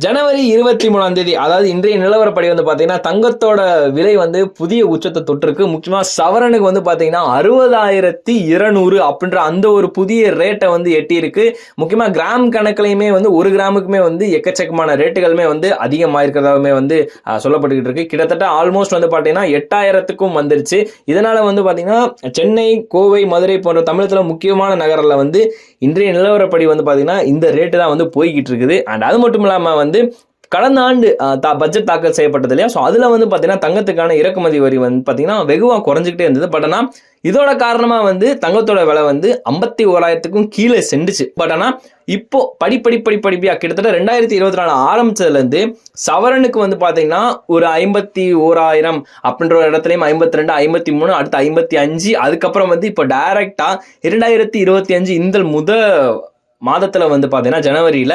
ஜனவரி 23ஆம் தேதி, அதாவது இன்றைய நிலவரப்படி வந்து பாத்தீங்கன்னா தங்கத்தோட விலை வந்து புதிய உச்சத்தை தொட்டிருக்கு. முக்கியமா சவரனுக்கு வந்து பாத்தீங்கன்னா 60,200 அப்படின்ற அந்த ஒரு புதிய ரேட்டை வந்து எட்டி இருக்கு. முக்கியமா கிராம் கணக்குலையுமே வந்து ஒரு கிராமுக்குமே வந்து எக்கச்சக்கமான ரேட்டுகளுமே வந்து அதிகமாயிருக்கிறதாவே வந்து சொல்லப்பட்டுக்கிட்டு இருக்கு. கிட்டத்தட்ட ஆல்மோஸ்ட் வந்து பாத்தீங்கன்னா 8,000க்கும் வந்துருச்சு. இதனால வந்து பாத்தீங்கன்னா சென்னை, கோவை, மதுரை போன்ற தமிழகத்துல முக்கியமான நகரில் வந்து இன்றைய நிலவரப்படி வந்து பாத்தீங்கன்னா இந்த ரேட்டு தான் வந்து போய்கிட்டு இருக்குது. அண்ட் அது மட்டும் இல்லாம வந்து கடந்த ஆண்டு பட்ஜெட் தாக்கல் செய்யப்பட்டது இல்லையா, ஸோ அதில் வந்து பார்த்தீங்கன்னா தங்கத்துக்கான இறக்குமதி வரி வந்து பார்த்தீங்கன்னா வெகுவாக குறைஞ்சிக்கிட்டே இருந்தது. பட் ஆனால் இதோட காரணமாக வந்து தங்கத்தோட விலை வந்து 51,000க்கும் கீழே சென்றுச்சு. பட் ஆனால் இப்போ படிப்படியாக கிட்டத்தட்ட 2024 ஆரம்பிச்சதுலேருந்து சவரனுக்கு வந்து பார்த்தீங்கன்னா ஒரு 51,000 அப்படின்ற ஒரு இடத்துலையும் 52, 53, அடுத்து 55, அதுக்கப்புறம் வந்து இப்போ டைரக்டா 2025 இந்த மாதத்துல வந்து பார்த்தீங்கன்னா ஜனவரியில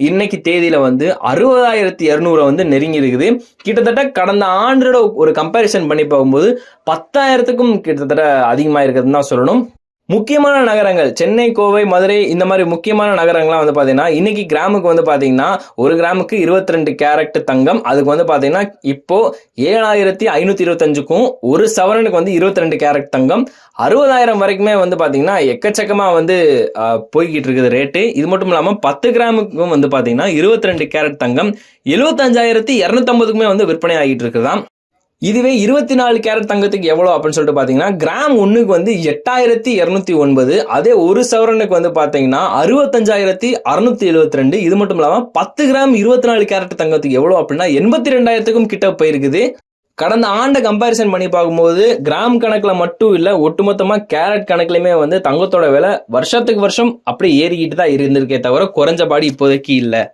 இன்னைக்கு தேதியில வந்து 60,200 வந்து நெருங்கி இருக்குது. கிட்டத்தட்ட கடந்த ஆண்டோட ஒரு கம்பேரிசன் பண்ணி போகும்போது 10,000க்கும் கிட்டத்தட்ட அதிகமாக இருக்குதுன்னு தான் சொல்லணும். முக்கியமான நகரங்கள் சென்னை, கோவை, மதுரை இந்த மாதிரி முக்கியமான நகரங்கள்லாம் வந்து பார்த்தீங்கன்னா இன்னைக்கு கிராமுக்கு வந்து பார்த்தீங்கன்னா ஒரு கிராமுக்கு 22 கேரட் தங்கம், அதுக்கு வந்து பார்த்தீங்கன்னா இப்போ 7,525க்கும் ஒரு சவரனுக்கு வந்து 22 கேரட் தங்கம் 60,000 வரைக்குமே வந்து பார்த்தீங்கன்னா எக்கச்சக்கமாக வந்து போய்கிட்டு இருக்குது ரேட்டு. இது மட்டும் இல்லாமல் 10 கிராமுக்கும் வந்து பார்த்தீங்கன்னா 22 கேரட் தங்கம் 75,250க்குமே வந்து விற்பனை ஆகிட்டு இருக்குதான். இதுவே 24 கேரட் தங்கத்துக்கு எவ்வளோ அப்படின்னு சொல்லிட்டு பார்த்தீங்கன்னா கிராம் ஒன்றுக்கு வந்து 8,209, அதே ஒரு சவரனுக்கு வந்து பார்த்தீங்கன்னா 65,672. இது மட்டும் இல்லாமல் 10 கிராம் 24 கேரட் தங்கத்துக்கு எவ்வளோ அப்படின்னா 82,000க்கும் கிட்ட போயிருக்குது. கடந்த ஆண்டை கம்பேரிசன் பண்ணி பார்க்கும்போது கிராம் கணக்கில் மட்டும் இல்லை, ஒட்டுமொத்தமாக கேரட் கணக்குலையுமே வந்து தங்கத்தோட விலை வருஷத்துக்கு வருஷம் அப்படி ஏறிக்கிட்டு தான் இருந்திருக்கே தவிர குறைஞ்சபாடு இப்போதைக்கு இல்லை.